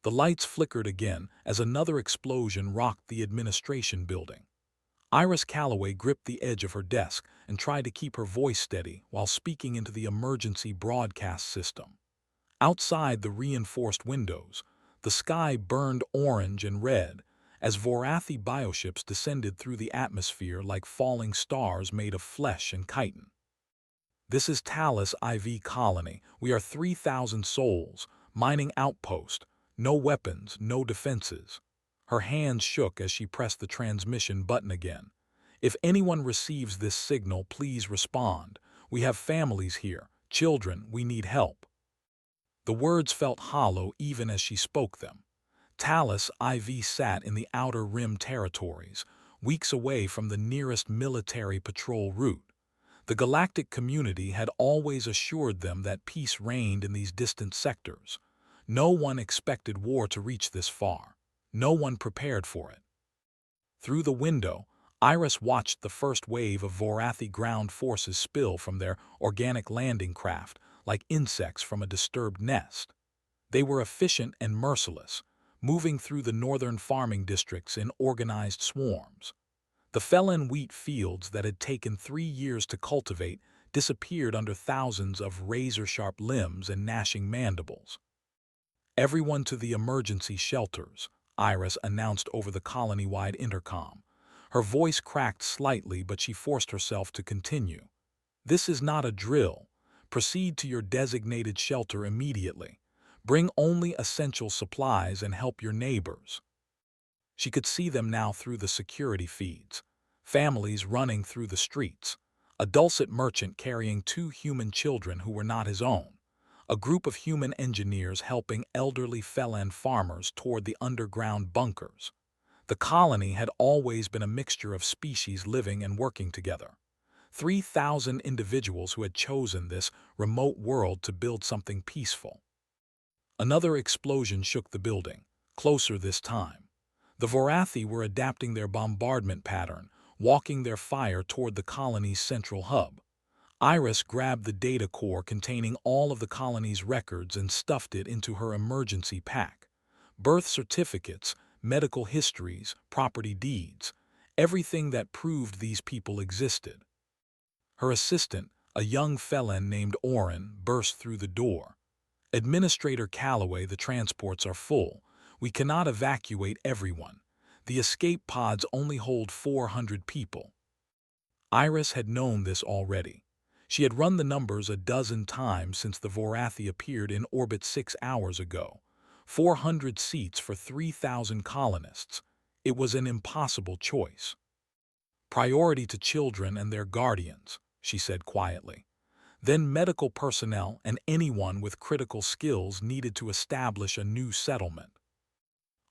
The lights flickered again as another explosion rocked the administration building. Iris Calloway gripped the edge of her desk and tried to keep her voice steady while speaking into the emergency broadcast system. Outside the reinforced windows, the sky burned orange and red as Vorathi bioships descended through the atmosphere like falling stars made of flesh and chitin. "This is Talus IV Colony. We are 3,000 souls, mining outpost. No weapons, no defenses." Her hands shook as she pressed the transmission button again. "If anyone receives this signal, please respond. We have families here, children, we need help." The words felt hollow even as she spoke them. Talus IV sat in the Outer Rim territories, weeks away from the nearest military patrol route. The galactic community had always assured them that peace reigned in these distant sectors. No one expected war to reach this far. No one prepared for it. Through the window, Iris watched the first wave of Vorathi ground forces spill from their organic landing craft like insects from a disturbed nest. They were efficient and merciless, moving through the northern farming districts in organized swarms. The felon wheat fields that had taken 3 years to cultivate disappeared under thousands of razor-sharp limbs and gnashing mandibles. "Everyone to the emergency shelters," Iris announced over the colony-wide intercom. Her voice cracked slightly, but she forced herself to continue. "This is not a drill. Proceed to your designated shelter immediately. Bring only essential supplies and help your neighbors." She could see them now through the security feeds. Families running through the streets. A dulcet merchant carrying 2 human children who were not his own. A group of human engineers helping elderly felon farmers toward the underground bunkers. The colony had always been a mixture of species living and working together. 3,000 individuals who had chosen this remote world to build something peaceful. Another explosion shook the building, closer this time. The Vorathi were adapting their bombardment pattern, walking their fire toward the colony's central hub. Iris grabbed the data core containing all of the colony's records and stuffed it into her emergency pack. Birth certificates, medical histories, property deeds, everything that proved these people existed. Her assistant, a young felon named Oren, burst through the door. "Administrator Calloway, the transports are full. We cannot evacuate everyone. The escape pods only hold 400 people." Iris had known this already. She had run the numbers a dozen times since the Vorathi appeared in orbit 6 hours ago. 400 seats for 3,000 colonists. It was an impossible choice. "Priority to children and their guardians," she said quietly. Then medical personnel and anyone with critical skills needed to establish a new settlement.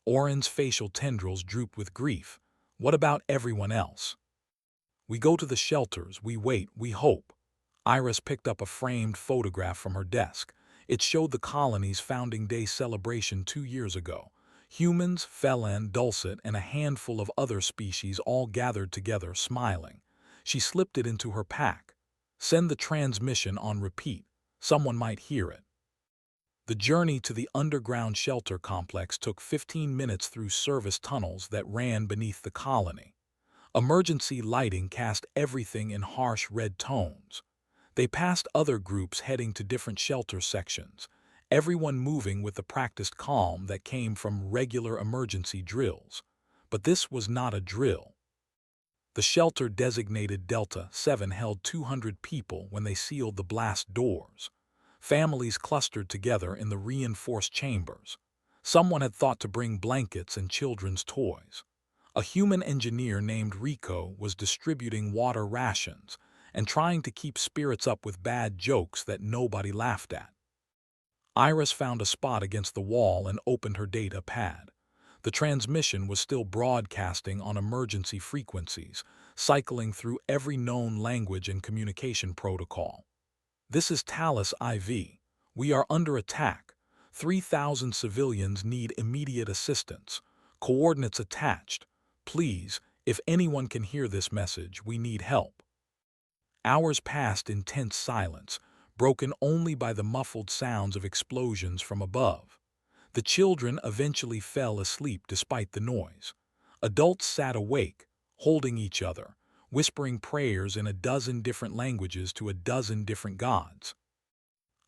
Oren's facial tendrils drooped with grief. "What about everyone else?" "We go to the shelters, we wait, we hope." Iris picked up a framed photograph from her desk. It showed the colony's founding day celebration 2 years ago. Humans, felon, dulcet, and a handful of other species all gathered together, smiling. She slipped it into her pack. "Send the transmission on repeat. Someone might hear it." The journey to the underground shelter complex took 15 minutes through service tunnels that ran beneath the colony. Emergency lighting cast everything in harsh red tones. They passed other groups heading to different shelter sections, everyone moving with the practiced calm that came from regular emergency drills. But this was not a drill. The shelter designated Delta 7 held 200 people when they sealed the blast doors. Families clustered together in the reinforced chambers. Someone had thought to bring blankets and children's toys. A human engineer named Rico was distributing water rations and trying to keep spirits up with bad jokes that nobody laughed at. Iris found a spot against the wall and opened her data pad. The transmission was still broadcasting on emergency frequencies, cycling through every known language and communication protocol. "This is Talus IV. We are under attack. 3,000 civilians need immediate assistance. Coordinates attached. Please, if anyone can hear this message, we need help." Hours passed in tense silence, broken only by the muffled sounds of explosions from above. The children eventually fell asleep despite the noise. Adults sat awake, holding each other, whispering prayers in a dozen different languages to a dozen different gods.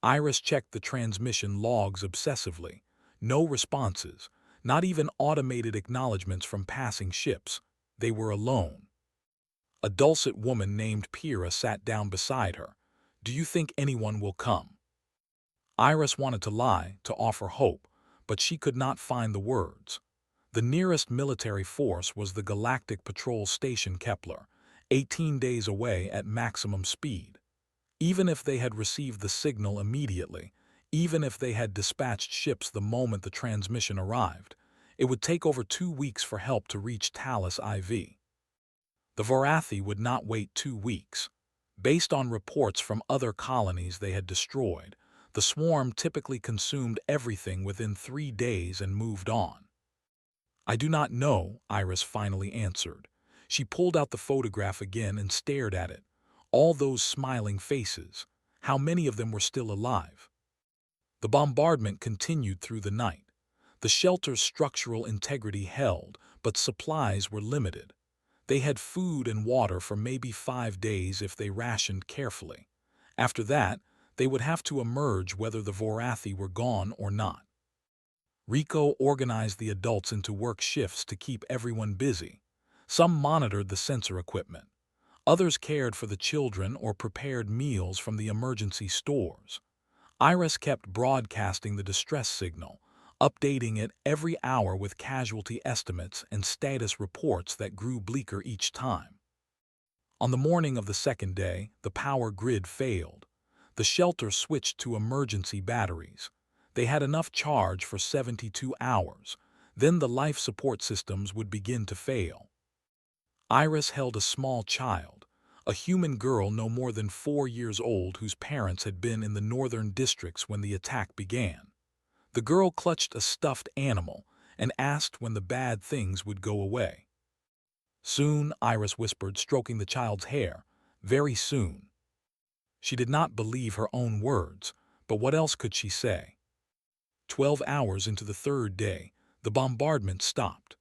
Iris checked the transmission logs obsessively. No responses, not even automated acknowledgments from passing ships. They were alone. A dulcet woman named Pyrrha sat down beside her. "Do you think anyone will come?" Iris wanted to lie, to offer hope, but she could not find the words. The nearest military force was the Galactic Patrol Station Kepler, 18 days away at maximum speed. Even if they had received the signal immediately, even if they had dispatched ships the moment the transmission arrived, it would take over 2 weeks for help to reach Talos IV. The Vorathi would not wait 2 weeks. Based on reports from other colonies they had destroyed, the swarm typically consumed everything within 3 days and moved on. "I do not know," Iris finally answered. She pulled out the photograph again and stared at it. All those smiling faces. How many of them were still alive? The bombardment continued through the night. The shelter's structural integrity held, but supplies were limited. They had food and water for maybe 5 days if they rationed carefully. After that, they would have to emerge whether the Vorathi were gone or not. Rico organized the adults into work shifts to keep everyone busy. Some monitored the sensor equipment. Others cared for the children or prepared meals from the emergency stores. Iris kept broadcasting the distress signal, updating it every hour with casualty estimates and status reports that grew bleaker each time. On the morning of the second day, the power grid failed. The shelter switched to emergency batteries. They had enough charge for 72 hours. Then the life support systems would begin to fail. Iris held a small child, a human girl no more than 4 years old whose parents had been in the northern districts when the attack began. The girl clutched a stuffed animal and asked when the bad things would go away. "Soon," Iris whispered, stroking the child's hair. "Very soon." She did not believe her own words, but what else could she say? 12 hours into the third day, the bombardment stopped.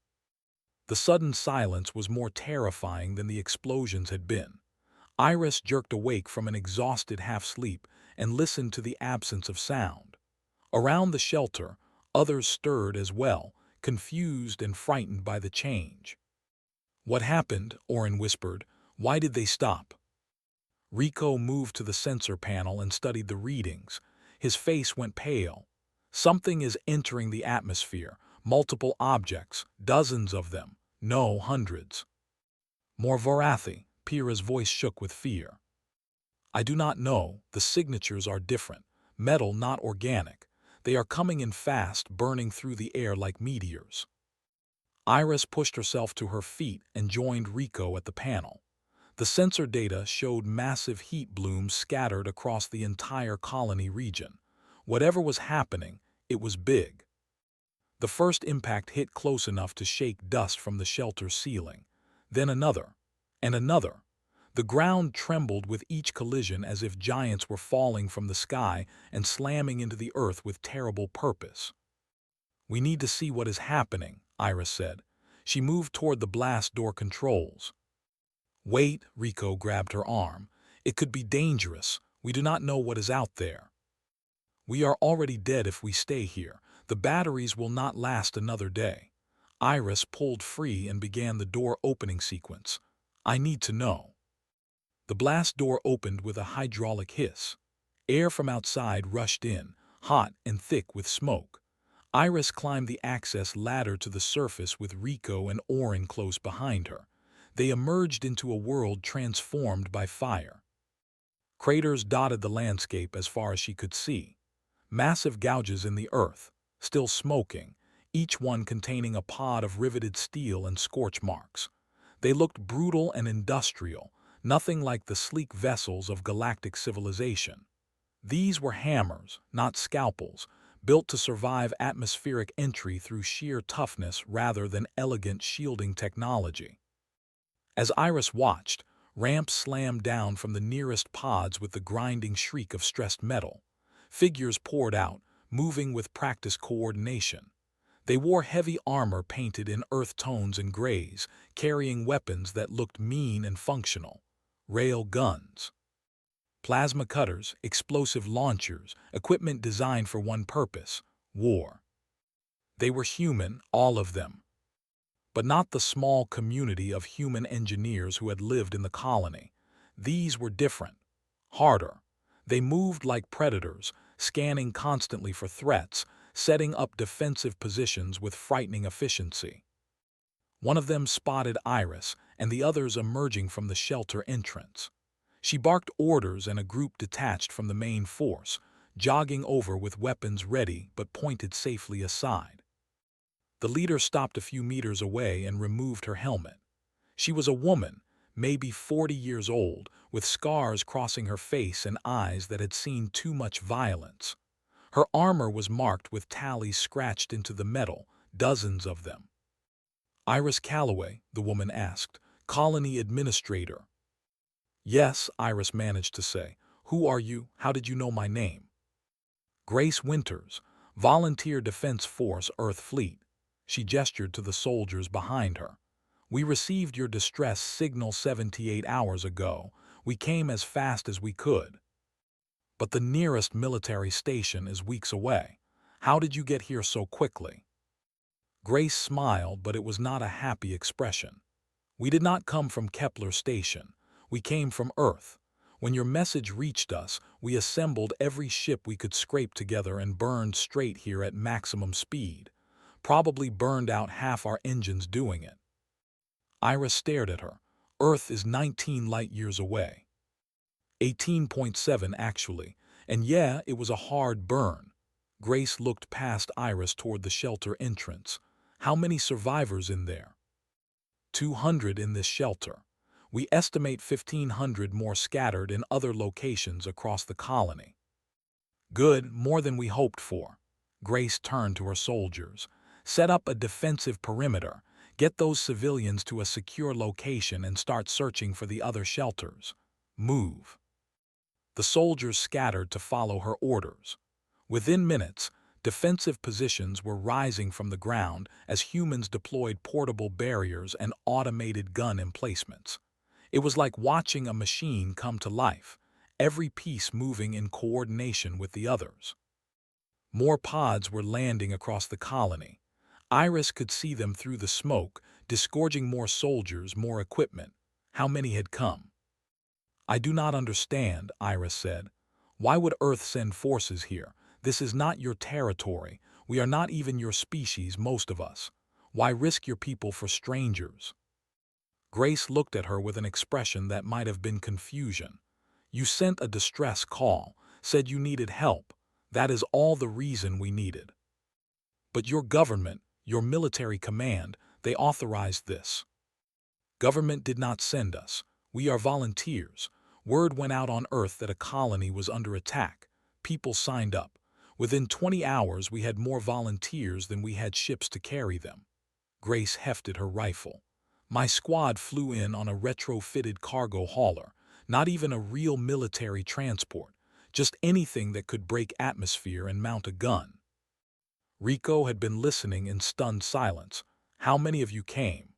The sudden silence was more terrifying than the explosions had been. Iris jerked awake from an exhausted half-sleep and listened to the absence of sound. Around the shelter, others stirred as well, confused and frightened by the change. "What happened?" Orin whispered. "Why did they stop?" Rico moved to the sensor panel and studied the readings. His face went pale. "Something is entering the atmosphere. Multiple objects, dozens of them. No, hundreds." "More Vorathi." Pyrrha's voice shook with fear. "I do not know. The signatures are different. Metal, not organic. They are coming in fast, burning through the air like meteors." Iris pushed herself to her feet and joined Rico at the panel. The sensor data showed massive heat blooms scattered across the entire colony region. Whatever was happening, it was big. The first impact hit close enough to shake dust from the shelter's ceiling. Then another, and another. The ground trembled with each collision as if giants were falling from the sky and slamming into the earth with terrible purpose. "We need to see what is happening," Iris said. She moved toward the blast door controls. "Wait," Rico grabbed her arm. "It could be dangerous. We do not know what is out there." "We are already dead if we stay here. The batteries will not last another day." Iris pulled free and began the door opening sequence. "I need to know." The blast door opened with a hydraulic hiss. Air from outside rushed in, hot and thick with smoke. Iris climbed the access ladder to the surface with Rico and Orin close behind her. They emerged into a world transformed by fire. Craters dotted the landscape as far as she could see. Massive gouges in the earth, still smoking, each one containing a pod of riveted steel and scorch marks. They looked brutal and industrial, nothing like the sleek vessels of galactic civilization. These were hammers, not scalpels, built to survive atmospheric entry through sheer toughness rather than elegant shielding technology. As Iris watched, ramps slammed down from the nearest pods with the grinding shriek of stressed metal. Figures poured out, moving with practiced coordination. They wore heavy armor painted in earth tones and grays, carrying weapons that looked mean and functional. Rail guns, plasma cutters, explosive launchers, equipment designed for one purpose: war. They were human, all of them, but not the small community of human engineers who had lived in the colony. These were different, harder. They moved like predators, scanning constantly for threats, setting up defensive positions with frightening efficiency. One of them spotted Iris and the others emerging from the shelter entrance. She barked orders and a group detached from the main force, jogging over with weapons ready but pointed safely aside. The leader stopped a few meters away and removed her helmet. She was a woman, maybe 40 years old, with scars crossing her face and eyes that had seen too much violence. Her armor was marked with tallies scratched into the metal, dozens of them. "Iris Calloway?" the woman asked. "Colony administrator." "Yes," Iris managed to say. "Who are you? How did you know my name?" "Grace Winters, Volunteer Defense Force Earth Fleet." She gestured to the soldiers behind her. "We received your distress signal 78 hours ago. We came as fast as we could. But the nearest military station is weeks away. How did you get here so quickly?" Grace smiled, but it was not a happy expression. "We did not come from Kepler Station. We came from Earth. When your message reached us, we assembled every ship we could scrape together and burned straight here at maximum speed. Probably burned out half our engines doing it." Iris stared at her. "Earth is 19 light-years away. 18.7 actually. And yeah, it was a hard burn." Grace looked past Iris toward the shelter entrance. "How many survivors in there?" 200 in this shelter. We estimate 1,500 more scattered in other locations across the colony." "Good, more than we hoped for." Grace turned to her soldiers. "Set up a defensive perimeter. Get those civilians to a secure location and start searching for the other shelters. Move." The soldiers scattered to follow her orders. Within minutes, defensive positions were rising from the ground as humans deployed portable barriers and automated gun emplacements. It was like watching a machine come to life, every piece moving in coordination with the others. More pods were landing across the colony. Iris could see them through the smoke, disgorging more soldiers, more equipment. How many had come? "I do not understand," Iris said. "Why would Earth send forces here? This is not your territory. We are not even your species, most of us. Why risk your people for strangers?" Grace looked at her with an expression that might have been confusion. "You sent a distress call, said you needed help. That is all the reason we needed. But your government, your military command, they authorized this." "Government did not send us. We are volunteers. Word went out on Earth that a colony was under attack. People signed up. Within 20 hours we had more volunteers than we had ships to carry them." Grace hefted her rifle. "My squad flew in on a retrofitted cargo hauler, not even a real military transport, just anything that could break atmosphere and mount a gun." Rico had been listening in stunned silence. "How many of you came?"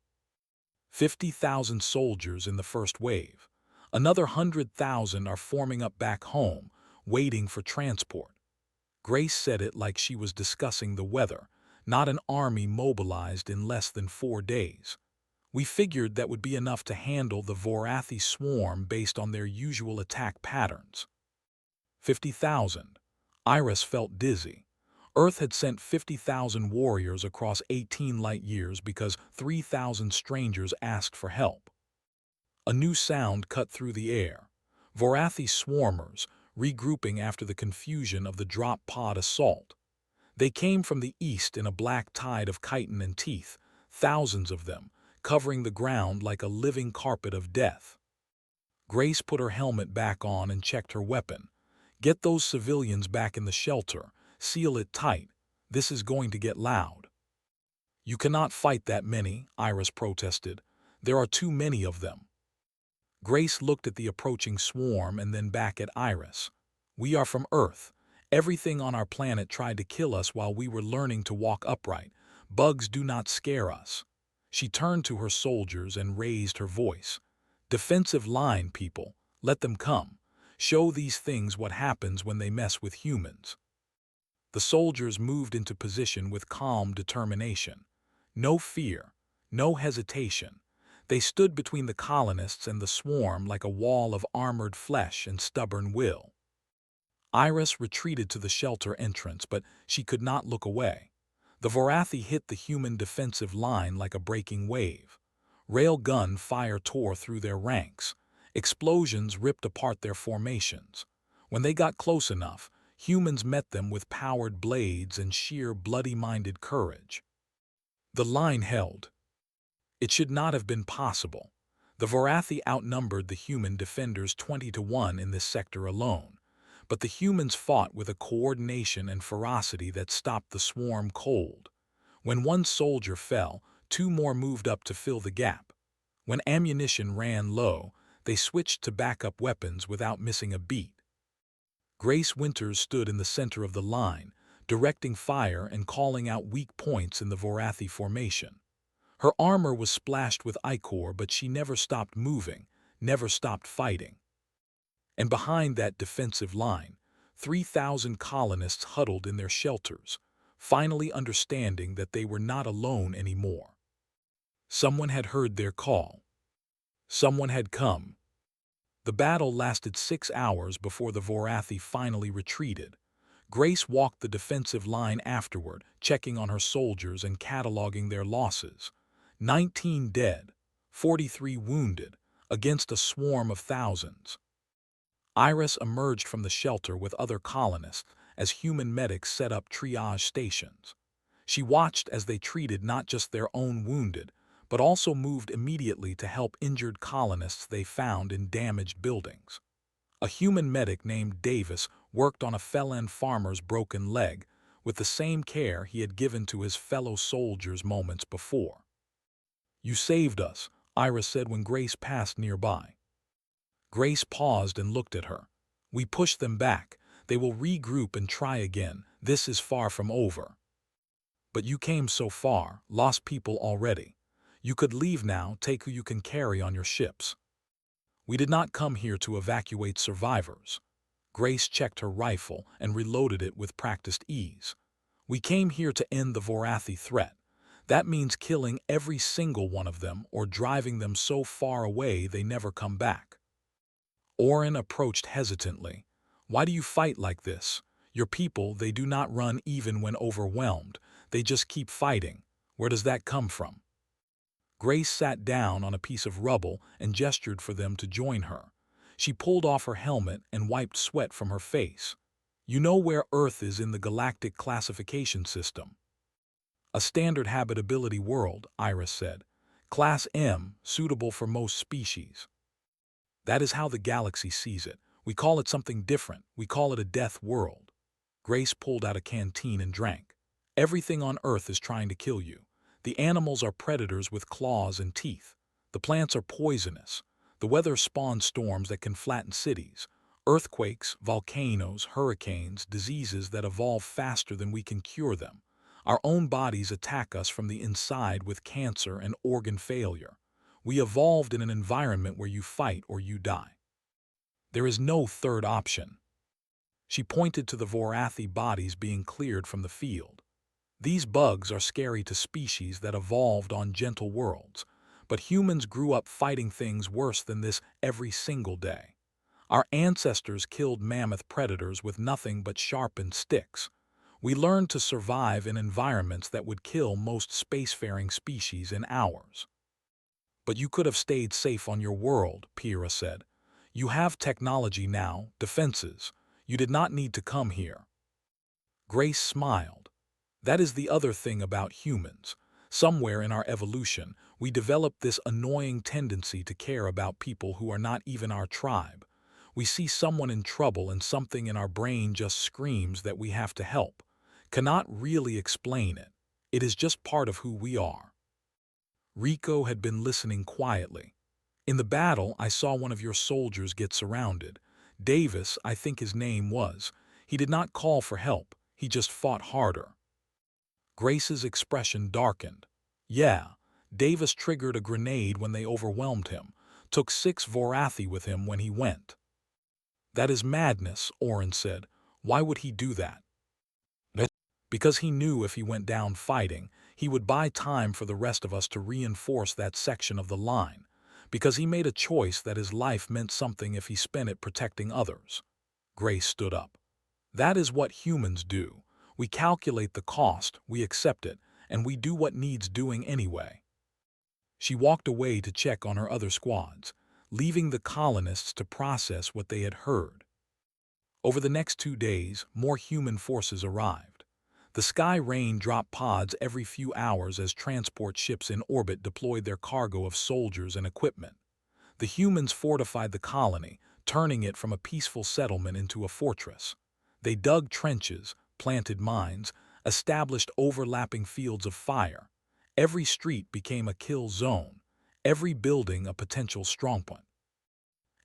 50,000 soldiers in the first wave. Another 100,000 are forming up back home, waiting for transport." Grace said it like she was discussing the weather, not an army mobilized in less than 4 days. "We figured that would be enough to handle the Vorathi swarm based on their usual attack patterns." 50,000. Iris felt dizzy. Earth had sent 50,000 warriors across 18 light-years because 3,000 strangers asked for help. A new sound cut through the air. Vorathi swarmers, regrouping after the confusion of the drop pod assault. They came from the east in a black tide of chitin and teeth, thousands of them, covering the ground like a living carpet of death. Grace put her helmet back on and checked her weapon. "Get those civilians back in the shelter. Seal it tight. This is going to get loud." "You cannot fight that many," Iris protested. "There are too many of them." Grace looked at the approaching swarm and then back at Iris. "We are from Earth, Everything on our planet tried to kill us while we were learning to walk upright. Bugs do not scare us." She turned to her soldiers and raised her voice. "Defensive line, people. Let them come. Show these things what happens when they mess with humans." The soldiers moved into position with calm determination. No fear, no hesitation. They stood between the colonists and the swarm like a wall of armored flesh and stubborn will. Iris retreated to the shelter entrance, but she could not look away. The Vorathi hit the human defensive line like a breaking wave. Railgun fire tore through their ranks. Explosions ripped apart their formations. When they got close enough, humans met them with powered blades and sheer bloody-minded courage. The line held. It should not have been possible. The Vorathi outnumbered the human defenders 20-1 in this sector alone. But the humans fought with a coordination and ferocity that stopped the swarm cold. When one soldier fell, two more moved up to fill the gap. When ammunition ran low, they switched to backup weapons without missing a beat. Grace Winters stood in the center of the line, directing fire and calling out weak points in the Vorathi formation. Her armor was splashed with ichor, but she never stopped moving, never stopped fighting. And behind that defensive line, 3,000 colonists huddled in their shelters, finally understanding that they were not alone anymore. Someone had heard their call. Someone had come. The battle lasted 6 hours before the Vorathi finally retreated. Grace walked the defensive line afterward, checking on her soldiers and cataloging their losses. 19 dead, 43 wounded, against a swarm of thousands. Iris emerged from the shelter with other colonists as human medics set up triage stations. She watched as they treated not just their own wounded, but also moved immediately to help injured colonists they found in damaged buildings. A human medic named Davis worked on a felon farmer's broken leg with the same care he had given to his fellow soldiers moments before. "You saved us," Iris said when Grace passed nearby. Grace paused and looked at her. "We pushed them back. They will regroup and try again. This is far from over." "But you came so far, lost people already. You could leave now, take who you can carry on your ships." "We did not come here to evacuate survivors." Grace checked her rifle and reloaded it with practiced ease. "We came here to end the Vorathi threat. That means killing every single one of them or driving them so far away they never come back." Oren approached hesitantly. "Why do you fight like this? Your people, they do not run even when overwhelmed. They just keep fighting. Where does that come from?" Grace sat down on a piece of rubble and gestured for them to join her. She pulled off her helmet and wiped sweat from her face. "You know where Earth is in the galactic classification system?" "A standard habitability world," Iris said. "Class M, suitable for most species." "That is how the galaxy sees it. We call it something different. We call it a death world." Grace pulled out a canteen and drank. "Everything on Earth is trying to kill you. The animals are predators with claws and teeth. The plants are poisonous. The weather spawns storms that can flatten cities. Earthquakes, volcanoes, hurricanes, diseases that evolve faster than we can cure them. Our own bodies attack us from the inside with cancer and organ failure. We evolved in an environment where you fight or you die. There is no third option." She pointed to the Vorathi bodies being cleared from the field. "These bugs are scary to species that evolved on gentle worlds, but humans grew up fighting things worse than this every single day. Our ancestors killed mammoth predators with nothing but sharpened sticks. We learned to survive in environments that would kill most spacefaring species in hours." "But you could have stayed safe on your world," Pyrrha said. "You have technology now, defenses. You did not need to come here." Grace smiled. "That is the other thing about humans. Somewhere in our evolution, we developed this annoying tendency to care about people who are not even our tribe. We see someone in trouble and something in our brain just screams that we have to help. Cannot really explain it. It is just part of who we are." Rico had been listening quietly. "In the battle, I saw one of your soldiers get surrounded. Davis, I think his name was. He did not call for help, he just fought harder. Grace's expression darkened. Yeah, Davis triggered a grenade when they overwhelmed him, took 6 Vorathi with him when he went. That is madness, Oren said. Why would he do that? Because he knew if he went down fighting, he would buy time for the rest of us to reinforce that section of the line. Because he made a choice that his life meant something if he spent it protecting others. Grace stood up. That is what humans do. We calculate the cost, we accept it, and we do what needs doing anyway. She walked away to check on her other squads, leaving the colonists to process what they had heard. Over the next 2 days, more human forces arrived. The Sky Rain dropped pods every few hours as transport ships in orbit deployed their cargo of soldiers and equipment. The humans fortified the colony, turning it from a peaceful settlement into a fortress. They dug trenches, planted mines, established overlapping fields of fire. Every street became a kill zone, every building a potential strongpoint.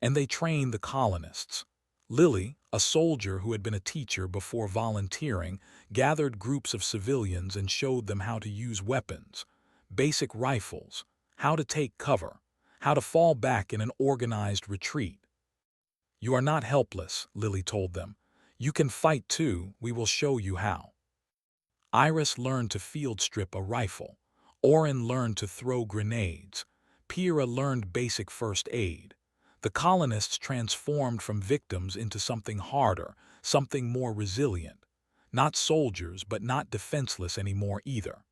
And they trained the colonists. Lily, a soldier who had been a teacher before volunteering, gathered groups of civilians and showed them how to use weapons, basic rifles, how to take cover, how to fall back in an organized retreat. You are not helpless, Lily told them. You can fight too, we will show you how. Iris learned to field strip a rifle. Oren learned to throw grenades. Pyrrha learned basic first aid. The colonists transformed from victims into something harder, something more resilient. Not soldiers, but not defenseless anymore either.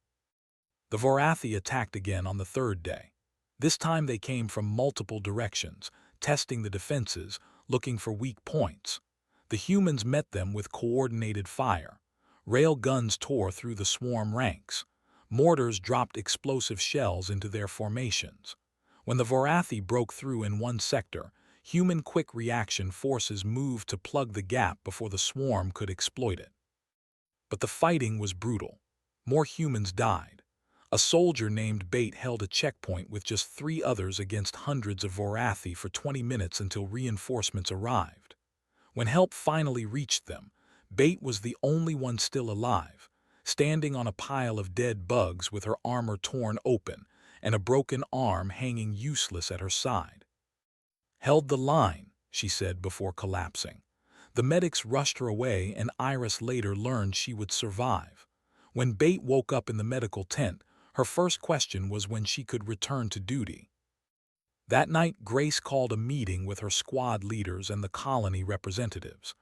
The Vorathi attacked again on the 3rd day. This time they came from multiple directions, testing the defenses, looking for weak points. The humans met them with coordinated fire. Rail guns tore through the swarm ranks. Mortars dropped explosive shells into their formations. When the Vorathi broke through in one sector, human quick reaction forces moved to plug the gap before the swarm could exploit it. But the fighting was brutal. More humans died. A soldier named Bait held a checkpoint with just 3 others against hundreds of Vorathi for 20 minutes until reinforcements arrived. When help finally reached them, Bait was the only one still alive, standing on a pile of dead bugs with her armor torn open and a broken arm hanging useless at her side. Held the line, she said before collapsing. The medics rushed her away and Iris later learned she would survive. When Bait woke up in the medical tent, her first question was when she could return to duty. That night, Grace called a meeting with her squad leaders and the colony representatives.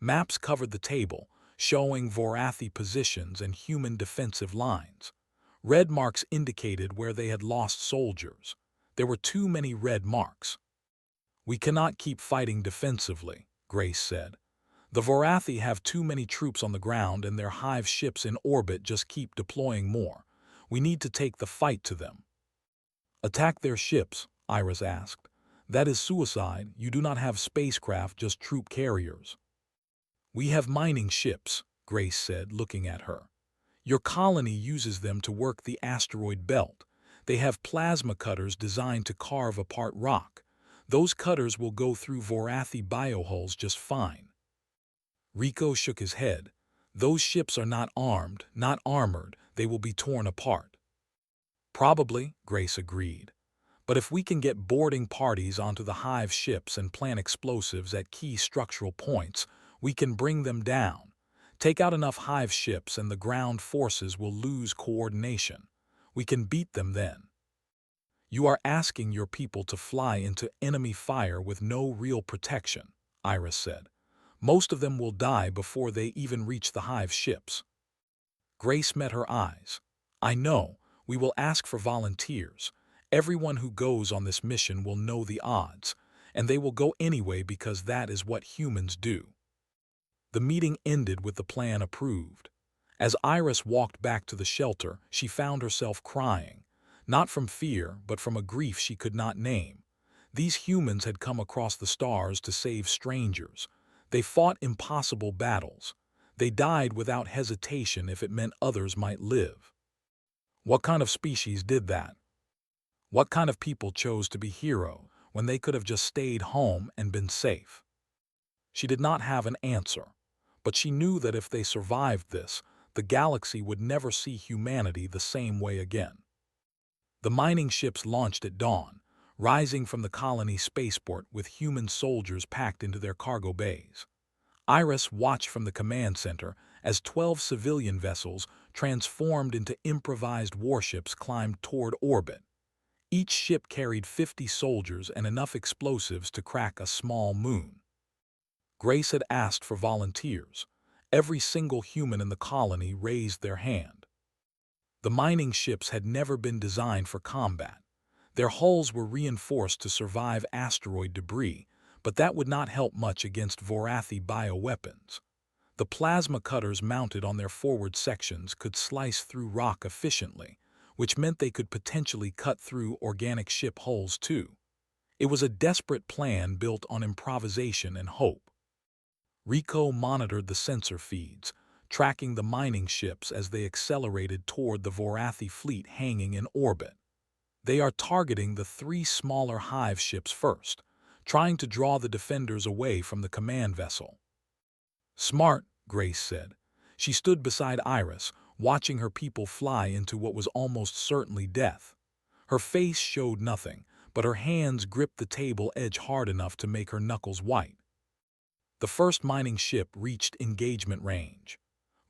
Maps covered the table, showing Vorathi positions and human defensive lines. Red marks indicated where they had lost soldiers. There were too many red marks. We cannot keep fighting defensively, Grace said. The Vorathi have too many troops on the ground and their hive ships in orbit just keep deploying more. We need to take the fight to them. Attack their ships, Iris asked. That is suicide. You do not have spacecraft, just troop carriers. We have mining ships, Grace said, looking at her. Your colony uses them to work the asteroid belt. They have plasma cutters designed to carve apart rock. Those cutters will go through Vorathi biohulls just fine. Rico shook his head. Those ships are not armed, not armored. They will be torn apart. Probably, Grace agreed. But if we can get boarding parties onto the hive ships and plant explosives at key structural points, we can bring them down. Take out enough hive ships and the ground forces will lose coordination. We can beat them then. You are asking your people to fly into enemy fire with no real protection, Iris said. Most of them will die before they even reach the hive ships. Grace met her eyes. I know, we will ask for volunteers. Everyone who goes on this mission will know the odds, and they will go anyway because that is what humans do. The meeting ended with the plan approved. As Iris walked back to the shelter, she found herself crying, not from fear, but from a grief she could not name. These humans had come across the stars to save strangers. They fought impossible battles. They died without hesitation if it meant others might live. What kind of species did that? What kind of people chose to be heroes when they could have just stayed home and been safe? She did not have an answer. But she knew that if they survived this, the galaxy would never see humanity the same way again. The mining ships launched at dawn, rising from the colony spaceport with human soldiers packed into their cargo bays. Iris watched from the command center as 12 civilian vessels transformed into improvised warships climbed toward orbit. Each ship carried 50 soldiers and enough explosives to crack a small moon. Grace had asked for volunteers. Every single human in the colony raised their hand. The mining ships had never been designed for combat. Their hulls were reinforced to survive asteroid debris, but that would not help much against Vorathi bioweapons. The plasma cutters mounted on their forward sections could slice through rock efficiently, which meant they could potentially cut through organic ship hulls too. It was a desperate plan built on improvisation and hope. Rico monitored the sensor feeds, tracking the mining ships as they accelerated toward the Vorathi fleet hanging in orbit. They are targeting the 3 smaller hive ships first, trying to draw the defenders away from the command vessel. Smart, Grace said. She stood beside Iris, watching her people fly into what was almost certainly death. Her face showed nothing, but her hands gripped the table edge hard enough to make her knuckles white. The first mining ship reached engagement range.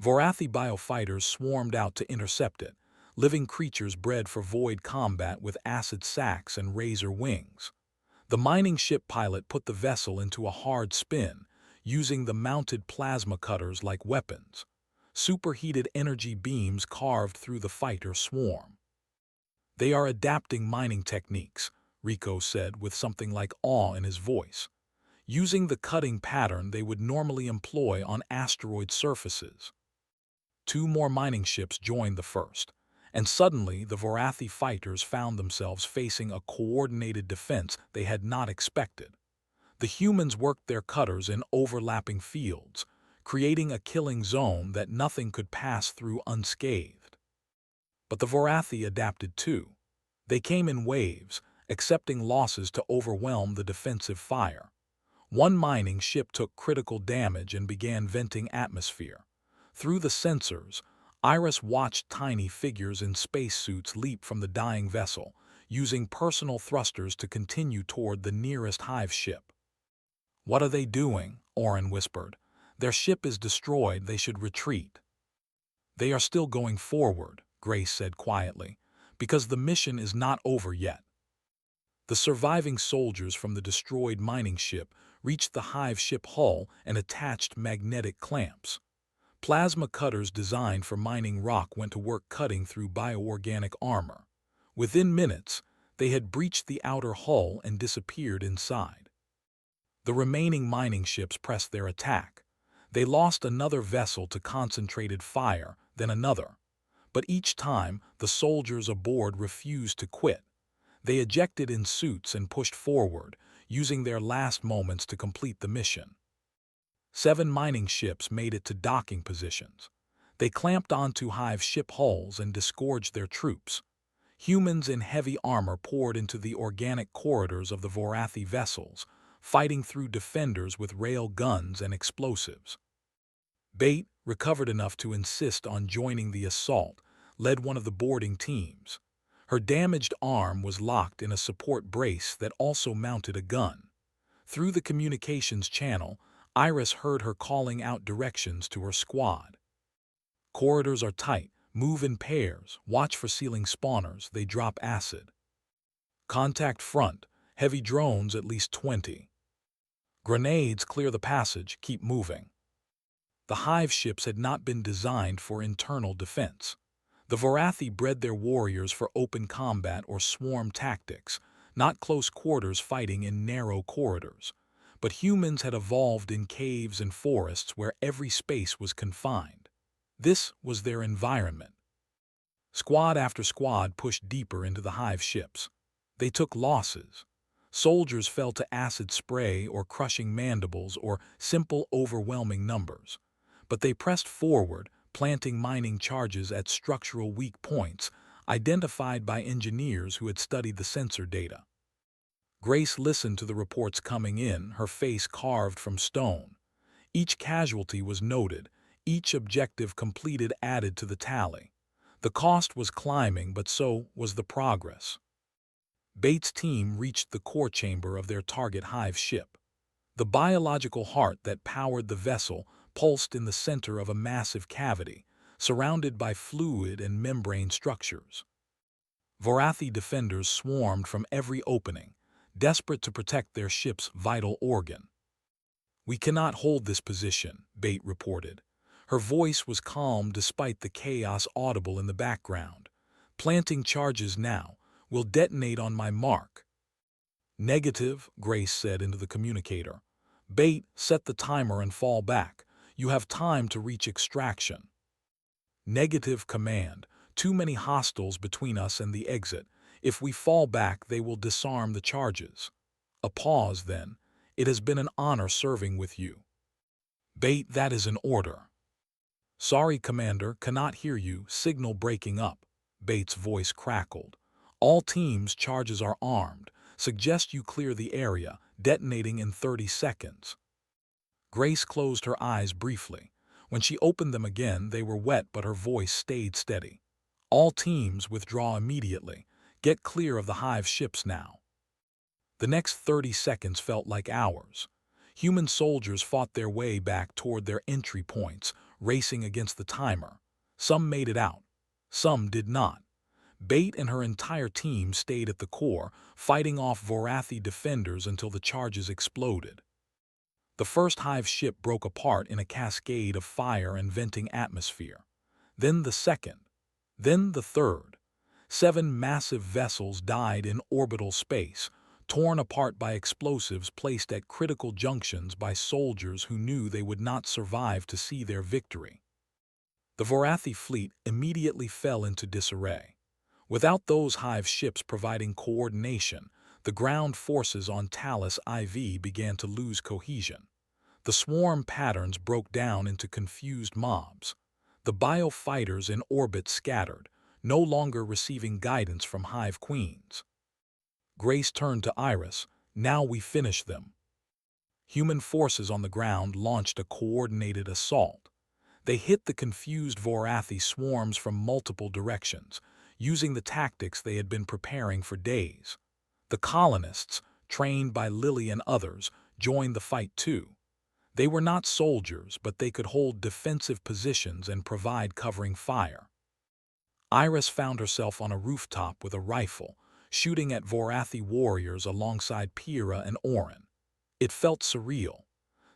Vorathi biofighters swarmed out to intercept it, living creatures bred for void combat with acid sacs and razor wings. The mining ship pilot put the vessel into a hard spin, using the mounted plasma cutters like weapons. Superheated energy beams carved through the fighter swarm. They are adapting mining techniques, Rico said with something like awe in his voice, using the cutting pattern they would normally employ on asteroid surfaces. 2 more mining ships joined the first, and suddenly the Vorathi fighters found themselves facing a coordinated defense they had not expected. The humans worked their cutters in overlapping fields, creating a killing zone that nothing could pass through unscathed. But the Vorathi adapted too. They came in waves, accepting losses to overwhelm the defensive fire. One mining ship took critical damage and began venting atmosphere. Through the sensors, Iris watched tiny figures in spacesuits leap from the dying vessel, using personal thrusters to continue toward the nearest hive ship. "What are they doing?" Oren whispered. "Their ship is destroyed, they should retreat." "They are still going forward," Grace said quietly, "because the mission is not over yet." The surviving soldiers from the destroyed mining ship reached the hive ship hull and attached magnetic clamps. Plasma cutters designed for mining rock went to work cutting through bioorganic armor. Within minutes, they had breached the outer hull and disappeared inside. The remaining mining ships pressed their attack. They lost another vessel to concentrated fire, then another. But each time, the soldiers aboard refused to quit. They ejected in suits and pushed forward, using their last moments to complete the mission. 7 mining ships made it to docking positions. They clamped onto hive ship hulls and disgorged their troops. Humans in heavy armor poured into the organic corridors of the Vorathi vessels, fighting through defenders with rail guns and explosives. Bait, recovered enough to insist on joining the assault, led one of the boarding teams. Her damaged arm was locked in a support brace that also mounted a gun. Through the communications channel, Iris heard her calling out directions to her squad. "Corridors are tight. Move in pairs. Watch for ceiling spawners. They drop acid. Contact front. Heavy drones at least 20. Grenades clear the passage. Keep moving." The hive ships had not been designed for internal defense. The Vorathi bred their warriors for open combat or swarm tactics, not close quarters fighting in narrow corridors. But humans had evolved in caves and forests where every space was confined. This was their environment. Squad after squad pushed deeper into the hive ships. They took losses. Soldiers fell to acid spray or crushing mandibles or simple overwhelming numbers. But they pressed forward, planting mining charges at structural weak points, identified by engineers who had studied the sensor data. Grace listened to the reports coming in, her face carved from stone. Each casualty was noted, each objective completed added to the tally. The cost was climbing, but so was the progress. Bates' team reached the core chamber of their target hive ship. The biological heart that powered the vessel pulsed in the center of a massive cavity, surrounded by fluid and membrane structures. Vorathi defenders swarmed from every opening, desperate to protect their ship's vital organ. "We cannot hold this position," Bate reported. Her voice was calm despite the chaos audible in the background. "Planting charges now. Will detonate on my mark." "Negative," Grace said into the communicator. "Bate, set the timer and fall back. You have time to reach extraction." "Negative command. Too many hostiles between us and the exit. If we fall back, they will disarm the charges." A pause, then. "It has been an honor serving with you." "Bate, that is an order." "Sorry, Commander, cannot hear you, signal breaking up." Bate's voice crackled. "All teams' charges are armed. Suggest you clear the area, detonating in 30 seconds." Grace closed her eyes briefly. When she opened them again, they were wet, but her voice stayed steady. "All teams withdraw immediately. Get clear of the hive ships now." The next 30 seconds felt like hours. Human soldiers fought their way back toward their entry points, racing against the timer. Some made it out. Some did not. Bate and her entire team stayed at the core, fighting off Vorathi defenders until the charges exploded. The first hive ship broke apart in a cascade of fire and venting atmosphere. Then the second. Then the third. 7 massive vessels died in orbital space, torn apart by explosives placed at critical junctions by soldiers who knew they would not survive to see their victory. The Vorathi fleet immediately fell into disarray. Without those hive ships providing coordination, the ground forces on Talos IV began to lose cohesion. The swarm patterns broke down into confused mobs. The biofighters in orbit scattered, no longer receiving guidance from hive queens. Grace turned to Iris. "Now we finish them." Human forces on the ground launched a coordinated assault. They hit the confused Vorathi swarms from multiple directions, using the tactics they had been preparing for days. The colonists, trained by Lily and others, joined the fight too. They were not soldiers, but they could hold defensive positions and provide covering fire. Iris found herself on a rooftop with a rifle, shooting at Vorathi warriors alongside Pyrrha and Orin. It felt surreal.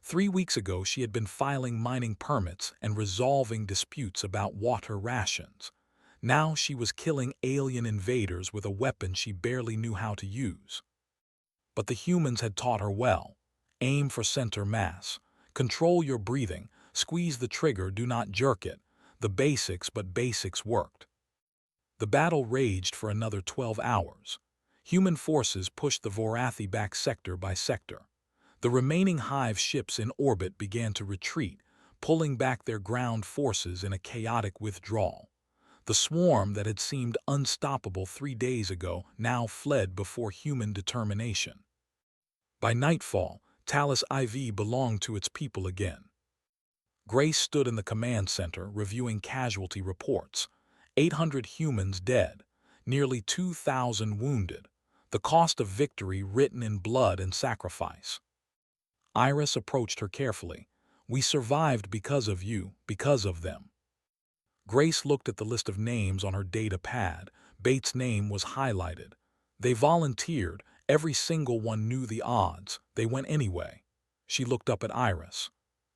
3 weeks ago she had been filing mining permits and resolving disputes about water rations. Now she was killing alien invaders with a weapon she barely knew how to use. But the humans had taught her well. Aim for center mass. Control your breathing. Squeeze the trigger, do not jerk it. The basics, but basics worked. The battle raged for another 12 hours. Human forces pushed the Vorathi back sector by sector. The remaining hive ships in orbit began to retreat, pulling back their ground forces in a chaotic withdrawal. The swarm that had seemed unstoppable 3 days ago now fled before human determination. By nightfall, Talos IV belonged to its people again. Grace stood in the command center reviewing casualty reports. 800 humans dead, nearly 2,000 wounded, the cost of victory written in blood and sacrifice. Iris approached her carefully. "We survived because of you, because of them." Grace looked at the list of names on her data pad. Bates' name was highlighted. They volunteered. Every single one knew the odds. They went anyway. She looked up at Iris.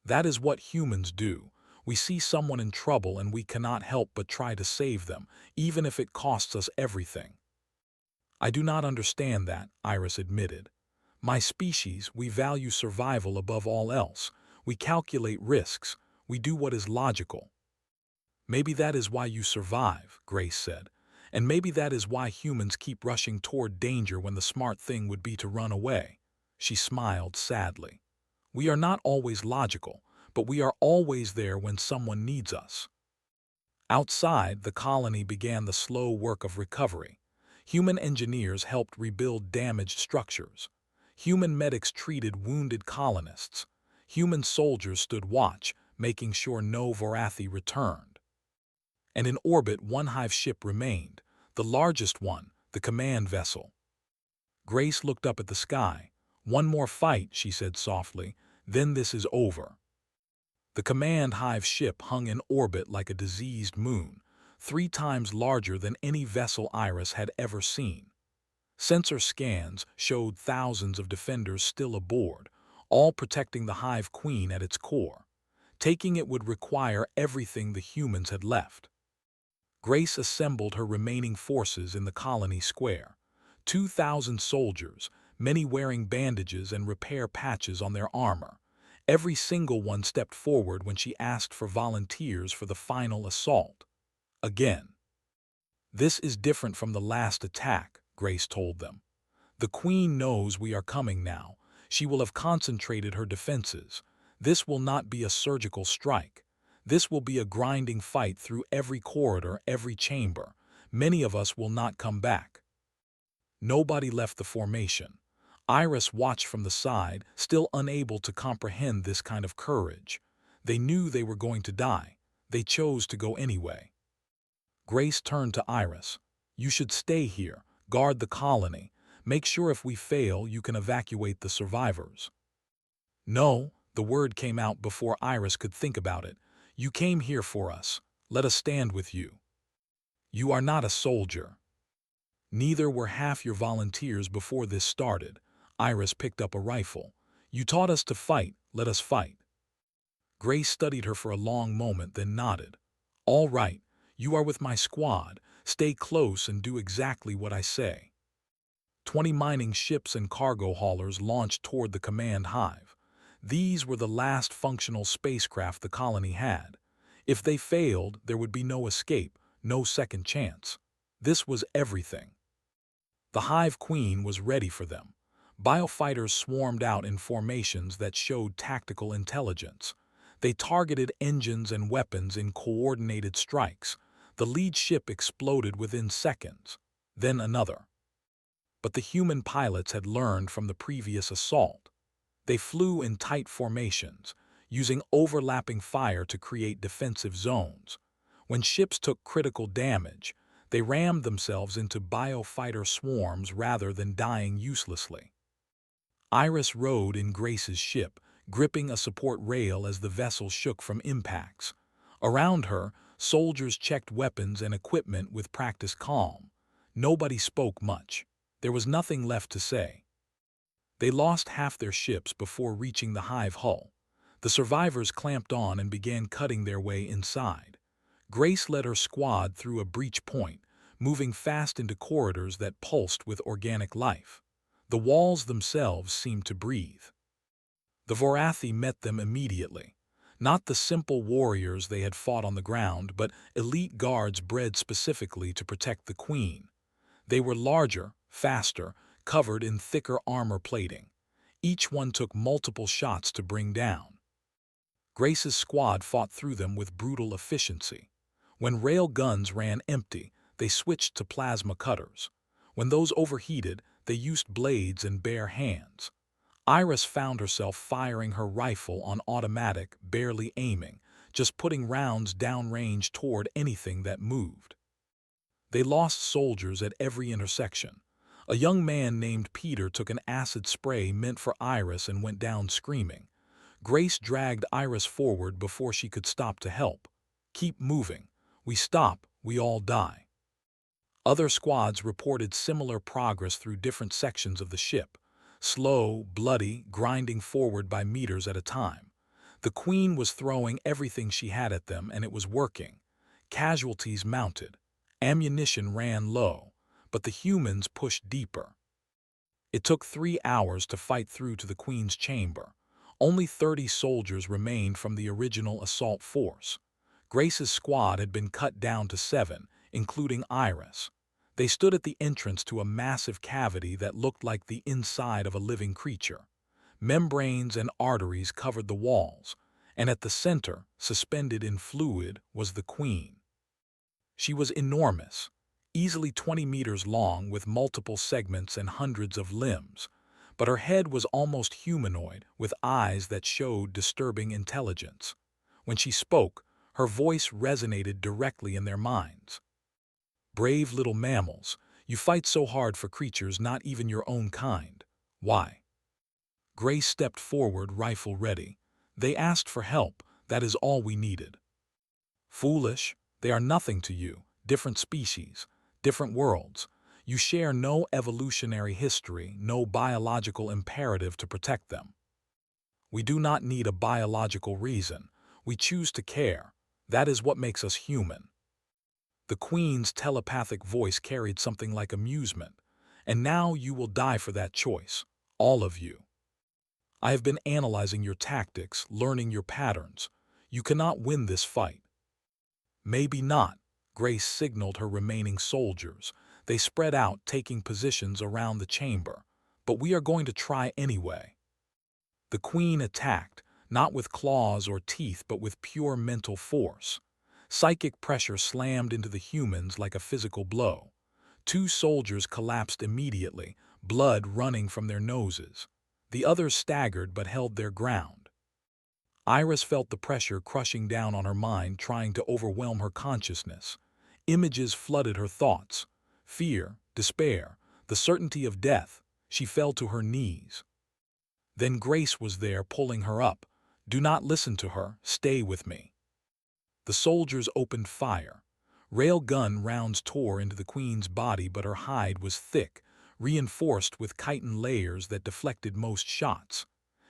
"That is what humans do. We see someone in trouble and we cannot help but try to save them, even if it costs us everything." "I do not understand that," Iris admitted. "My species, we value survival above all else. We calculate risks. We do what is logical." "Maybe that is why you survive," Grace said. "And maybe that is why humans keep rushing toward danger when the smart thing would be to run away." She smiled sadly. "We are not always logical, but we are always there when someone needs us." Outside, the colony began the slow work of recovery. Human engineers helped rebuild damaged structures. Human medics treated wounded colonists. Human soldiers stood watch, making sure no Vorathi returned. And in orbit, one hive ship remained, the largest one, the command vessel. Grace looked up at the sky. "One more fight," she said softly, "then this is over." The command hive ship hung in orbit like a diseased moon, 3 times larger than any vessel Iris had ever seen. Sensor scans showed thousands of defenders still aboard, all protecting the hive queen at its core. Taking it would require everything the humans had left. Grace assembled her remaining forces in the colony square. 2,000 soldiers, many wearing bandages and repair patches on their armor. Every single one stepped forward when she asked for volunteers for the final assault. Again. "This is different from the last attack," Grace told them. "The Queen knows we are coming now. She will have concentrated her defenses. This will not be a surgical strike. This will be a grinding fight through every corridor, every chamber. Many of us will not come back." Nobody left the formation. Iris watched from the side, still unable to comprehend this kind of courage. They knew they were going to die. They chose to go anyway. Grace turned to Iris. "You should stay here, guard the colony. Make sure if we fail, you can evacuate the survivors." "No," the word came out before Iris could think about it. "You came here for us. Let us stand with you." "You are not a soldier." "Neither were half your volunteers before this started." Iris picked up a rifle. "You taught us to fight. Let us fight." Grace studied her for a long moment, then nodded. "All right. You are with my squad. Stay close and do exactly what I say." 20 mining ships and cargo haulers launched toward the command hive. These were the last functional spacecraft the colony had. If they failed, there would be no escape, no second chance. This was everything. The Hive Queen was ready for them. Biofighters swarmed out in formations that showed tactical intelligence. They targeted engines and weapons in coordinated strikes. The lead ship exploded within seconds, then another. But the human pilots had learned from the previous assault. They flew in tight formations, using overlapping fire to create defensive zones. When ships took critical damage, they rammed themselves into biofighter swarms rather than dying uselessly. Iris rode in Grace's ship, gripping a support rail as the vessel shook from impacts. Around her, soldiers checked weapons and equipment with practiced calm. Nobody spoke much. There was nothing left to say. They lost half their ships before reaching the hive hull. The survivors clamped on and began cutting their way inside. Grace led her squad through a breach point, moving fast into corridors that pulsed with organic life. The walls themselves seemed to breathe. The Vorathi met them immediately. Not the simple warriors they had fought on the ground, but elite guards bred specifically to protect the Queen. They were larger, faster, covered in thicker armor plating. Each one took multiple shots to bring down. Grace's squad fought through them with brutal efficiency. When rail guns ran empty, they switched to plasma cutters. When those overheated, they used blades and bare hands. Iris found herself firing her rifle on automatic, barely aiming, just putting rounds downrange toward anything that moved. They lost soldiers at every intersection. A young man named Peter took an acid spray meant for Iris and went down screaming. Grace dragged Iris forward before she could stop to help. "Keep moving. We stop, we all die." Other squads reported similar progress through different sections of the ship. Slow, bloody, grinding forward by meters at a time. The Queen was throwing everything she had at them, and it was working. Casualties mounted. Ammunition ran low, but the humans pushed deeper. It took 3 hours to fight through to the Queen's chamber. Only 30 soldiers remained from the original assault force. Grace's squad had been cut down to 7, including Iris. They stood at the entrance to a massive cavity that looked like the inside of a living creature. Membranes and arteries covered the walls, and at the center, suspended in fluid, was the Queen. She was enormous, easily 20 meters long with multiple segments and hundreds of limbs. but her head was almost humanoid, with eyes that showed disturbing intelligence. When she spoke, her voice resonated directly in their minds. "Brave little mammals, you fight so hard for creatures not even your own kind. Why?" Grace stepped forward, rifle ready. "They asked for help, that is all we needed." "Foolish, they are nothing to you, different species, different worlds. You share no evolutionary history, no biological imperative to protect them." "We do not need a biological reason. We choose to care. That is what makes us human." The Queen's telepathic voice carried something like amusement. "And now you will die for that choice. All of you. I have been analyzing your tactics, learning your patterns. You cannot win this fight." "Maybe not," Grace signaled her remaining soldiers. They spread out, taking positions around the chamber. "But we are going to try anyway." The Queen attacked, not with claws or teeth but with pure mental force. Psychic pressure slammed into the humans like a physical blow. Two soldiers collapsed immediately, blood running from their noses. The others staggered but held their ground. Iris felt the pressure crushing down on her mind, trying to overwhelm her consciousness. Images flooded her thoughts. Fear, despair, the certainty of death. She fell to her knees. Then Grace was there, pulling her up. "Do not listen to her. Stay with me." The soldiers opened fire. Railgun rounds tore into the Queen's body, but her hide was thick, reinforced with chitin layers that deflected most shots.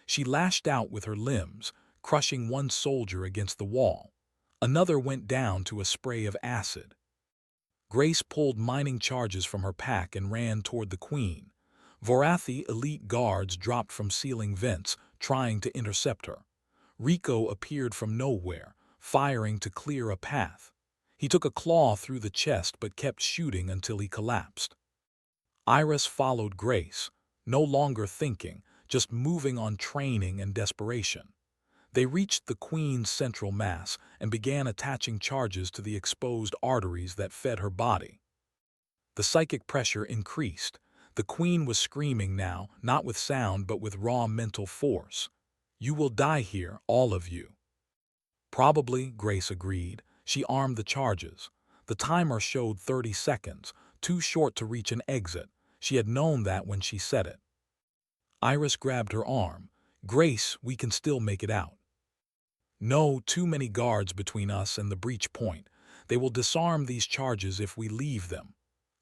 She lashed out with her limbs, crushing one soldier against the wall. Another went down to a spray of acid. Grace pulled mining charges from her pack and ran toward the Queen. Vorathi elite guards dropped from ceiling vents, trying to intercept her. Rico appeared from nowhere, firing to clear a path. He took a claw through the chest but kept shooting until he collapsed. Iris followed Grace, no longer thinking, just moving on training and desperation. They reached the Queen's central mass and began attaching charges to the exposed arteries that fed her body. The psychic pressure increased. The Queen was screaming now, not with sound but with raw mental force. "You will die here, all of you." "Probably," Grace agreed. She armed the charges. The timer showed 30 seconds, too short to reach an exit. She had known that when she said it. Iris grabbed her arm. "Grace, we can still make it out." "No, too many guards between us and the breach point. They will disarm these charges if we leave them."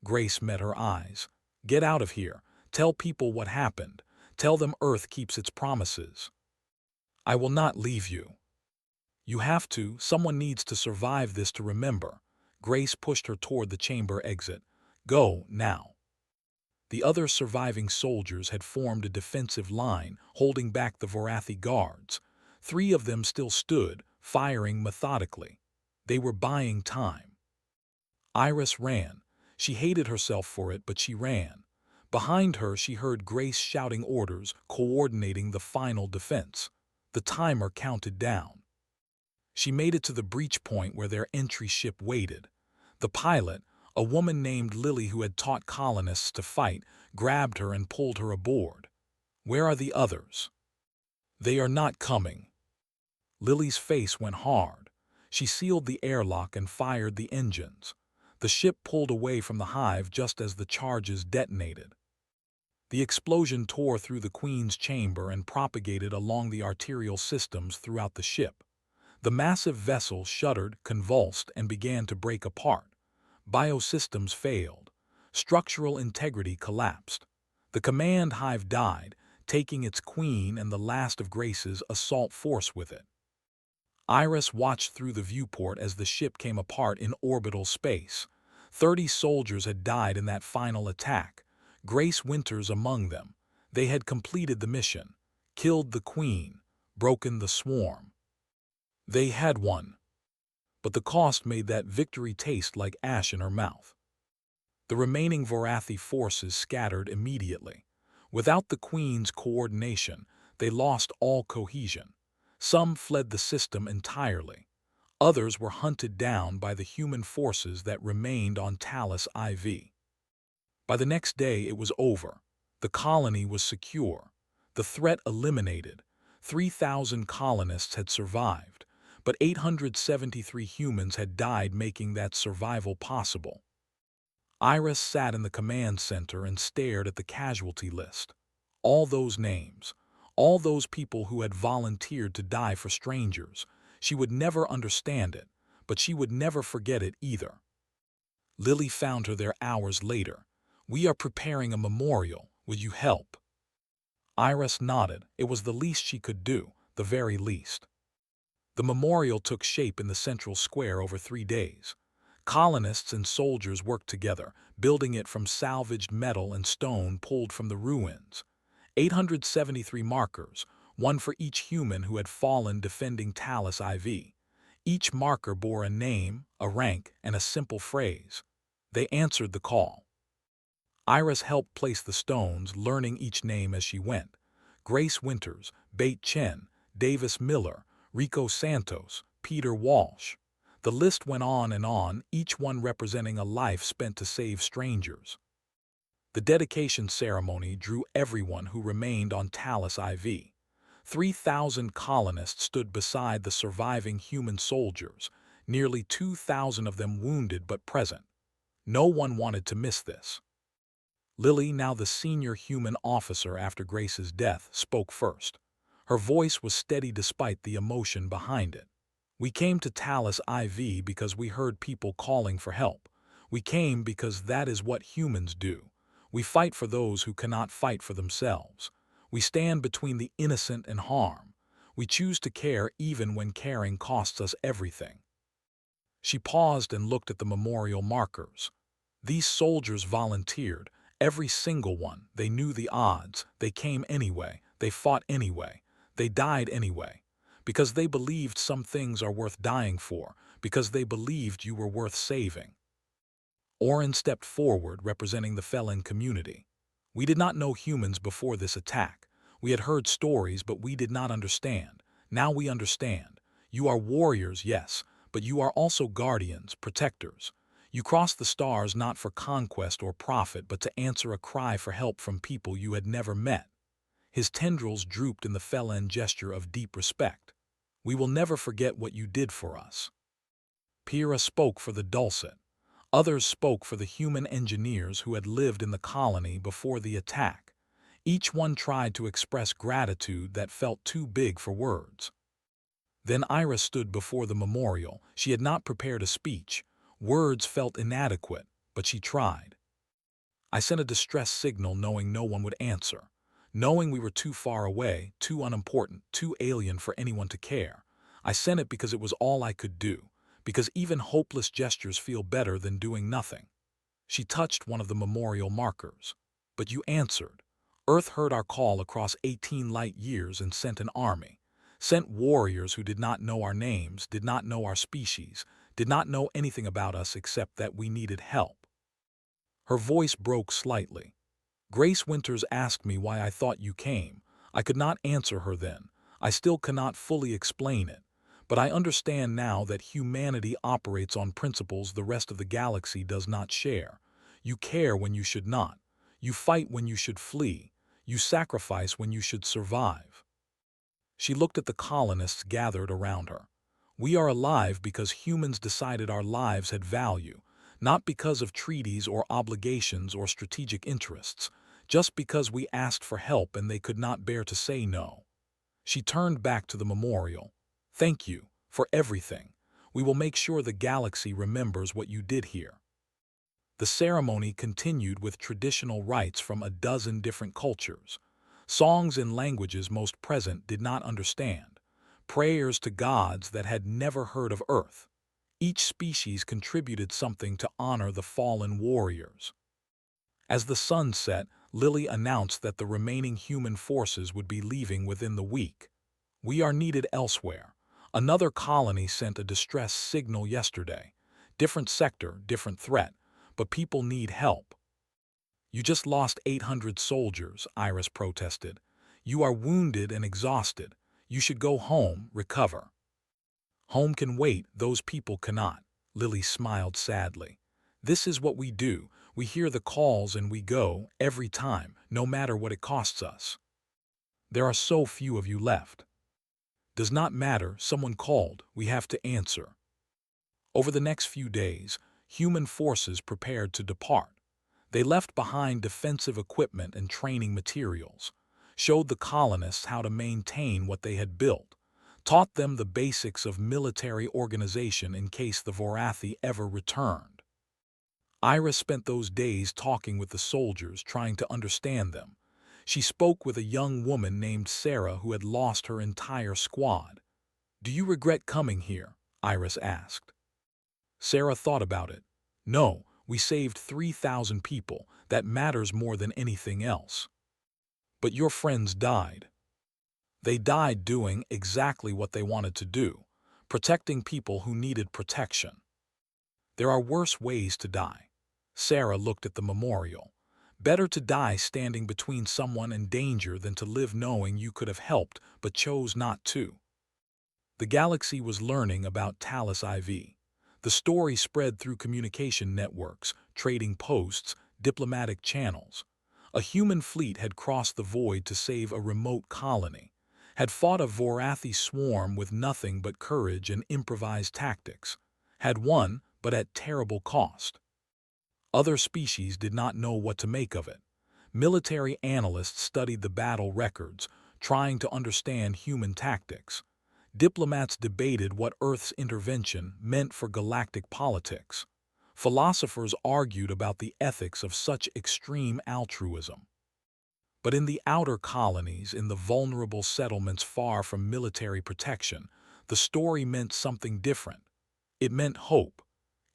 Grace met her eyes. "Get out of here. Tell people what happened. Tell them Earth keeps its promises." "I will not leave you." "You have to. Someone needs to survive this to remember." Grace pushed her toward the chamber exit. "Go, now." The other surviving soldiers had formed a defensive line, holding back the Vorathi guards. 3 of them still stood, firing methodically. They were buying time. Iris ran. She hated herself for it, but she ran. Behind her, she heard Grace shouting orders, coordinating the final defense. The timer counted down. She made it to the breach point where their entry ship waited. The pilot, a woman named Lily who had taught colonists to fight, grabbed her and pulled her aboard. "Where are the others?" "They are not coming." Lily's face went hard. She sealed the airlock and fired the engines. The ship pulled away from the hive just as the charges detonated. The explosion tore through the Queen's chamber and propagated along the arterial systems throughout the ship. The massive vessel shuddered, convulsed, and began to break apart. Biosystems failed. Structural integrity collapsed. The command hive died, taking its Queen and the last of Grace's assault force with it. Iris watched through the viewport as the ship came apart in orbital space. 30 soldiers had died in that final attack, Grace Winters among them. They had completed the mission, killed the Queen, broken the swarm. They had won. But the cost made that victory taste like ash in her mouth. The remaining Vorathi forces scattered immediately. Without the Queen's coordination, they lost all cohesion. Some fled the system entirely. Others were hunted down by the human forces that remained on Talos IV. By the next day it was over. The colony was secure, the threat eliminated. 3,000 colonists had survived, but 873 humans had died, making that survival possible. Iris sat in the command center and stared at the casualty list. All those names, all those people who had volunteered to die for strangers. She would never understand it, but she would never forget it either. Lily found her there hours later. "We are preparing a memorial. Will you help?" Iris nodded. It was the least she could do, the very least. The memorial took shape in the central square over 3 days. Colonists and soldiers worked together, building it from salvaged metal and stone pulled from the ruins. 873 markers, one for each human who had fallen defending Talos IV. Each marker bore a name, a rank, and a simple phrase. They answered the call. Iris helped place the stones, learning each name as she went. Grace Winters, Bate Chen, Davis Miller, Rico Santos, Peter Walsh. The list went on, each one representing a life spent to save strangers. The dedication ceremony drew everyone who remained on Talos IV. 3,000 colonists stood beside the surviving human soldiers, nearly 2,000 of them wounded but present. No one wanted to miss this. Lily, now the senior human officer after Grace's death, spoke first. Her voice was steady despite the emotion behind it. "We came to Talos IV because we heard people calling for help. We came because that is what humans do. We fight for those who cannot fight for themselves. We stand between the innocent and harm. We choose to care even when caring costs us everything." She paused and looked at the memorial markers. These soldiers volunteered, every single one. They knew the odds. They came anyway. They fought anyway. They died anyway. Because they believed some things are worth dying for, because they believed you were worth saving. Oren stepped forward, representing the felon community. "We did not know humans before this attack. We had heard stories, but we did not understand. Now we understand. You are warriors, yes, but you are also guardians, protectors. You crossed the stars not for conquest or profit, but to answer a cry for help from people you had never met." His tendrils drooped in the felon gesture of deep respect. "We will never forget what you did for us." Pyrrha spoke for the Dulcet. Others spoke for the human engineers who had lived in the colony before the attack. Each one tried to express gratitude that felt too big for words. Then Iris stood before the memorial. She had not prepared a speech. Words felt inadequate, but she tried. "I sent a distress signal knowing no one would answer. Knowing we were too far away, too unimportant, too alien for anyone to care. I sent it because it was all I could do, because even hopeless gestures feel better than doing nothing." She touched one of the memorial markers. "But you answered. Earth heard our call across 18 light years and sent an army. Sent warriors who did not know our names, did not know our species, did not know anything about us except that we needed help." Her voice broke slightly. "Grace Winters asked me why I thought you came. I could not answer her then. I still cannot fully explain it. But I understand now that humanity operates on principles the rest of the galaxy does not share. You care when you should not. You fight when you should flee. You sacrifice when you should survive." She looked at the colonists gathered around her. "We are alive because humans decided our lives had value, not because of treaties or obligations or strategic interests, just because we asked for help and they could not bear to say no." She turned back to the memorial. "Thank you for everything. We will make sure the galaxy remembers what you did here." The ceremony continued with traditional rites from a dozen different cultures. Songs in languages most present did not understand. Prayers to gods that had never heard of Earth. Each species contributed something to honor the fallen warriors. As the sun set, Lily announced that the remaining human forces would be leaving within the week. "We are needed elsewhere. Another colony sent a distress signal yesterday. Different sector, different threat, but people need help." "You just lost 800 soldiers," Iris protested. "You are wounded and exhausted. You should go home, recover." "Home can wait, those people cannot." Lily smiled sadly. "This is what we do. We hear the calls and we go, every time, no matter what it costs us. There are so few of you left. Does not matter, someone called, we have to answer. Over the next few days, human forces prepared to depart. They left behind defensive equipment and training materials, showed the colonists how to maintain what they had built, taught them the basics of military organization in case the Vorathi ever returned. Iris spent those days talking with the soldiers, trying to understand them. She spoke with a young woman named Sarah who had lost her entire squad. "Do you regret coming here?" Iris asked. Sarah thought about it. "No, we saved 3,000 people. That matters more than anything else." "But your friends died." "They died doing exactly what they wanted to do, protecting people who needed protection. There are worse ways to die." Sarah looked at the memorial. "Better to die standing between someone and danger than to live knowing you could have helped but chose not to." The galaxy was learning about Talos IV. The story spread through communication networks, trading posts, diplomatic channels. A human fleet had crossed the void to save a remote colony, had fought a Vorathi swarm with nothing but courage and improvised tactics, had won, but at terrible cost. Other species did not know what to make of it. Military analysts studied the battle records, trying to understand human tactics. Diplomats debated what Earth's intervention meant for galactic politics. Philosophers argued about the ethics of such extreme altruism. But in the outer colonies, in the vulnerable settlements far from military protection, the story meant something different. It meant hope.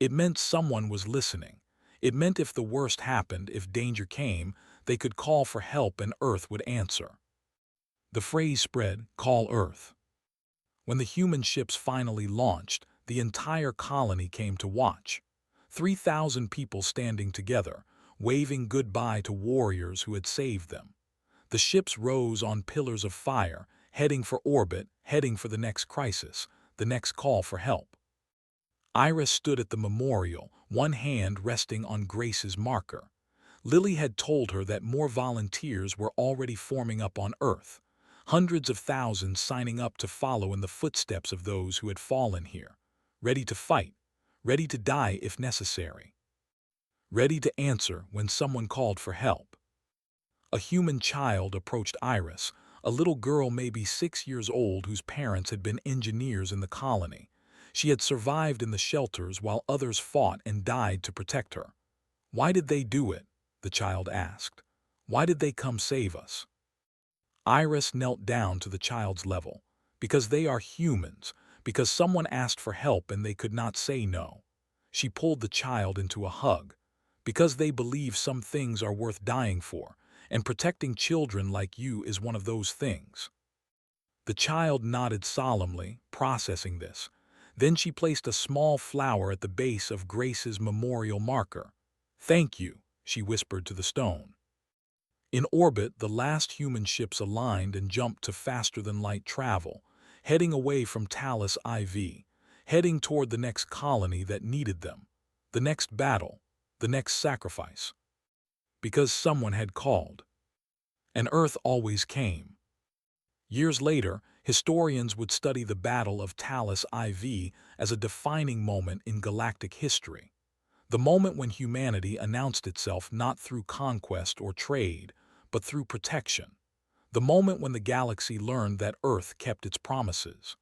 It meant someone was listening. It meant if the worst happened, if danger came, they could call for help and Earth would answer. The phrase spread, "Call Earth." When the human ships finally launched, the entire colony came to watch. 3,000 people standing together, waving goodbye to warriors who had saved them. The ships rose on pillars of fire, heading for orbit, heading for the next crisis, the next call for help. Iris stood at the memorial, one hand resting on Grace's marker. Lily had told her that more volunteers were already forming up on Earth. Hundreds of thousands signing up to follow in the footsteps of those who had fallen here, ready to fight, ready to die if necessary, ready to answer when someone called for help. A human child approached Iris, a little girl maybe 6 years old whose parents had been engineers in the colony. She had survived in the shelters while others fought and died to protect her. "Why did they do it?" the child asked. "Why did they come save us?" Iris knelt down to the child's level. "Because they are humans, because someone asked for help and they could not say no." She pulled the child into a hug. "Because they believe some things are worth dying for, and protecting children like you is one of those things." The child nodded solemnly, processing this. Then she placed a small flower at the base of Grace's memorial marker. "Thank you," she whispered to the stone. In orbit, the last human ships aligned and jumped to faster-than-light travel, heading away from Talos IV, heading toward the next colony that needed them, the next battle, the next sacrifice. Because someone had called. And Earth always came. Years later, historians would study the Battle of Talos IV as a defining moment in galactic history. The moment when humanity announced itself not through conquest or trade, but through protection. The moment when the galaxy learned that Earth kept its promises.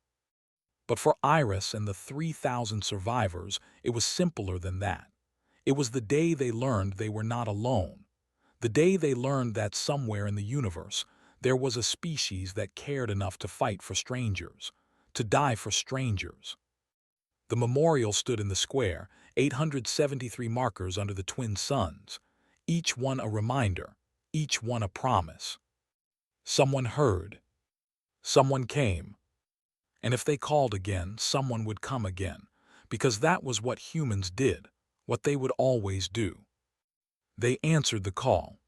But for Iris and the 3,000 survivors, it was simpler than that. It was the day they learned they were not alone. The day they learned that somewhere in the universe, there was a species that cared enough to fight for strangers, to die for strangers. The memorial stood in the square, 873 markers under the twin suns, each one a reminder, each one a promise. Someone heard. Someone came. And if they called again, someone would come again, because that was what humans did, what they would always do. They answered the call.